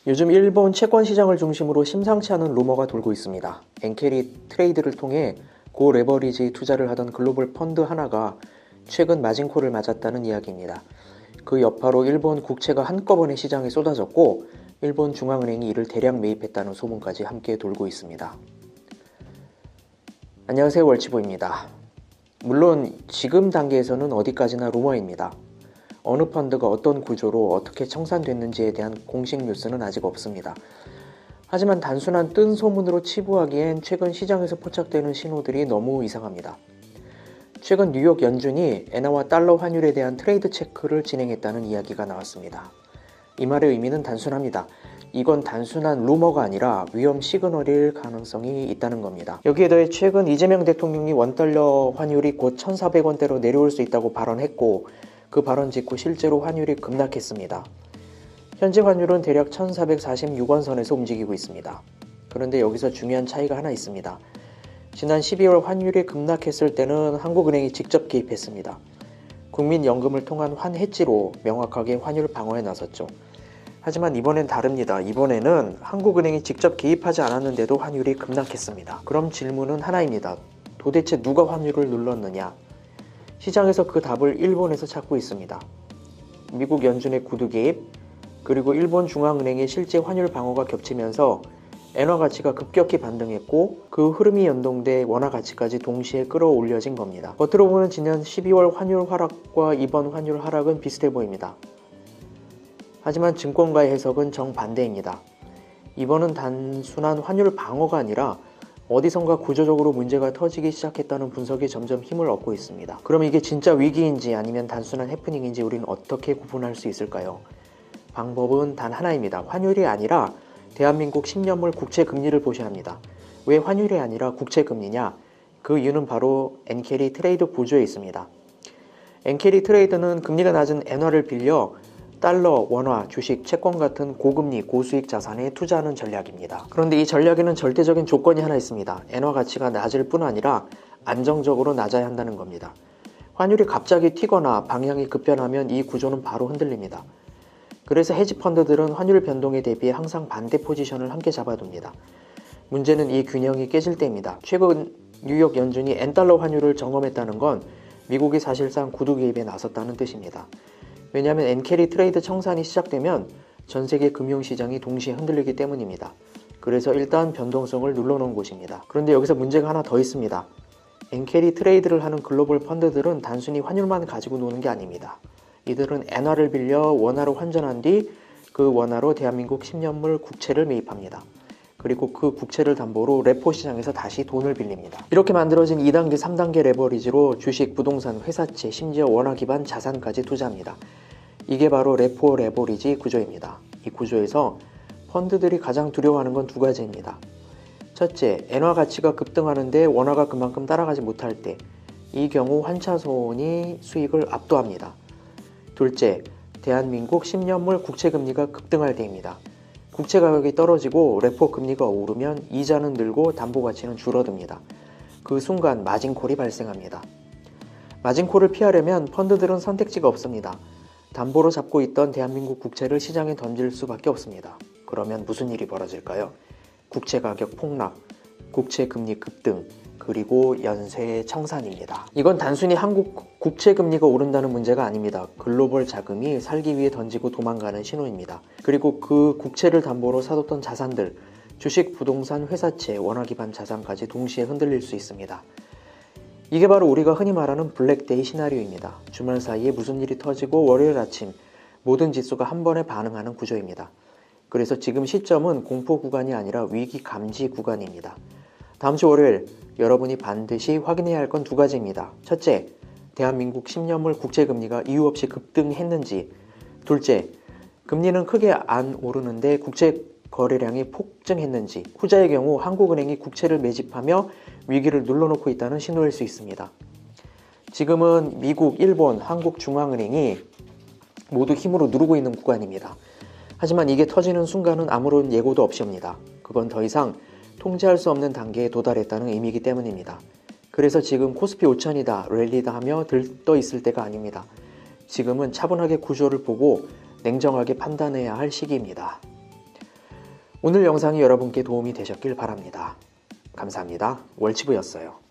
요즘 일본 채권 시장을 중심으로 심상치 않은 루머가 돌고 있습니다. 엔캐리 트레이드를 통해 고레버리지 투자를 하던 글로벌 펀드 하나가 최근 마진콜을 맞았다는 이야기입니다. 그 여파로 일본 국채가 한꺼번에 시장에 쏟아졌고 일본 중앙은행이 이를 대량 매입했다는 소문까지 함께 돌고 있습니다. 안녕하세요, 월치보입니다. 물론 지금 단계에서는 어디까지나 루머입니다. 어느 펀드가 어떤 구조로 어떻게 청산됐는지에 대한 공식 뉴스는 아직 없습니다. 하지만 단순한 뜬 소문으로 치부하기엔 최근 시장에서 포착되는 신호들이 너무 이상합니다. 최근 뉴욕 연준이 엔화와 달러 환율에 대한 트레이드 체크를 진행했다는 이야기가 나왔습니다. 이 말의 의미는 단순합니다. 이건 단순한 루머가 아니라 위험 시그널일 가능성이 있다는 겁니다. 여기에 더해 최근 이재명 대통령이 원달러 환율이 곧 1,400원대로 내려올 수 있다고 발언했고 그 발언 직후 실제로 환율이 급락했습니다. 현재 환율은 대략 1,446원 선에서 움직이고 있습니다. 그런데 여기서 중요한 차이가 하나 있습니다. 지난 12월 환율이 급락했을 때는 한국은행이 직접 개입했습니다. 국민연금을 통한 환해지로 명확하게 환율 방어에 나섰죠. 하지만 이번엔 다릅니다. 이번에는 한국은행이 직접 개입하지 않았는데도 환율이 급락했습니다. 그럼 질문은 하나입니다. 도대체 누가 환율을 눌렀느냐? 시장에서 그 답을 일본에서 찾고 있습니다. 미국 연준의 구두 개입, 그리고 일본 중앙은행의 실제 환율 방어가 겹치면서 엔화 가치가 급격히 반등했고 그 흐름이 연동돼 원화 가치까지 동시에 끌어올려진 겁니다. 겉으로 보면 지난 12월 환율 하락과 이번 환율 하락은 비슷해 보입니다. 하지만 증권가의 해석은 정반대입니다. 이번은 단순한 환율 방어가 아니라 어디선가 구조적으로 문제가 터지기 시작했다는 분석이 점점 힘을 얻고 있습니다. 그럼 이게 진짜 위기인지 아니면 단순한 해프닝인지 우리는 어떻게 구분할 수 있을까요? 방법은 단 하나입니다. 환율이 아니라 대한민국 10년물 국채 금리를 보셔야 합니다. 왜 환율이 아니라 국채 금리냐? 그 이유는 바로 엔캐리 트레이드 구조에 있습니다. 엔캐리 트레이드는 금리가 낮은 엔화를 빌려 달러, 원화, 주식, 채권 같은 고금리, 고수익 자산에 투자하는 전략입니다. 그런데 이 전략에는 절대적인 조건이 하나 있습니다. 엔화 가치가 낮을 뿐 아니라 안정적으로 낮아야 한다는 겁니다. 환율이 갑자기 튀거나 방향이 급변하면 이 구조는 바로 흔들립니다. 그래서 헤지펀드들은 환율 변동에 대비해 항상 반대 포지션을 함께 잡아둡니다. 문제는 이 균형이 깨질 때입니다. 최근 뉴욕 연준이 엔달러 환율을 점검했다는 건 미국이 사실상 구두 개입에 나섰다는 뜻입니다. 왜냐하면 엔캐리 트레이드 청산이 시작되면 전 세계 금융시장이 동시에 흔들리기 때문입니다. 그래서 일단 변동성을 눌러놓은 곳입니다. 그런데 여기서 문제가 하나 더 있습니다. 엔캐리 트레이드를 하는 글로벌 펀드들은 단순히 환율만 가지고 노는 게 아닙니다. 이들은 엔화를 빌려 원화로 환전한 뒤 그 원화로 대한민국 10년물 국채를 매입합니다. 그리고 그 국채를 담보로 레포 시장에서 다시 돈을 빌립니다. 이렇게 만들어진 2단계, 3단계 레버리지로 주식, 부동산, 회사채, 심지어 원화 기반 자산까지 투자합니다. 이게 바로 레포 레버리지 구조입니다. 이 구조에서 펀드들이 가장 두려워하는 건 두 가지입니다. 첫째, 엔화 가치가 급등하는데 원화가 그만큼 따라가지 못할 때, 이 경우 환차손이 수익을 압도합니다. 둘째, 대한민국 10년물 국채 금리가 급등할 때입니다. 국채 가격이 떨어지고 레포 금리가 오르면 이자는 늘고 담보 가치는 줄어듭니다. 그 순간 마진콜이 발생합니다. 마진콜을 피하려면 펀드들은 선택지가 없습니다. 담보로 잡고 있던 대한민국 국채를 시장에 던질 수밖에 없습니다. 그러면 무슨 일이 벌어질까요? 국채 가격 폭락, 국채 금리 급등, 그리고 연쇄 청산입니다. 이건 단순히 한국 국채 금리가 오른다는 문제가 아닙니다. 글로벌 자금이 살기 위해 던지고 도망가는 신호입니다. 그리고 그 국채를 담보로 사뒀던 자산들, 주식, 부동산, 회사채, 원화 기반 자산까지 동시에 흔들릴 수 있습니다. 이게 바로 우리가 흔히 말하는 블랙데이 시나리오입니다. 주말 사이에 무슨 일이 터지고 월요일 아침 모든 지수가 한 번에 반응하는 구조입니다. 그래서 지금 시점은 공포 구간이 아니라 위기 감지 구간입니다. 다음 주 월요일 여러분이 반드시 확인해야 할 건 두 가지입니다. 첫째, 대한민국 10년물 국채 금리가 이유 없이 급등했는지. 둘째, 금리는 크게 안 오르는데 국채 거래량이 폭증했는지. 후자의 경우 한국은행이 국채를 매집하며 위기를 눌러놓고 있다는 신호일 수 있습니다. 지금은 미국, 일본, 한국 중앙은행이 모두 힘으로 누르고 있는 구간입니다. 하지만 이게 터지는 순간은 아무런 예고도 없이 옵니다. 그건 더 이상 통제할 수 없는 단계에 도달했다는 의미이기 때문입니다. 그래서 지금 코스피 5천이다, 랠리다 하며 들떠 있을 때가 아닙니다. 지금은 차분하게 구조를 보고 냉정하게 판단해야 할 시기입니다. 오늘 영상이 여러분께 도움이 되셨길 바랍니다. 감사합니다. 월치부였어요.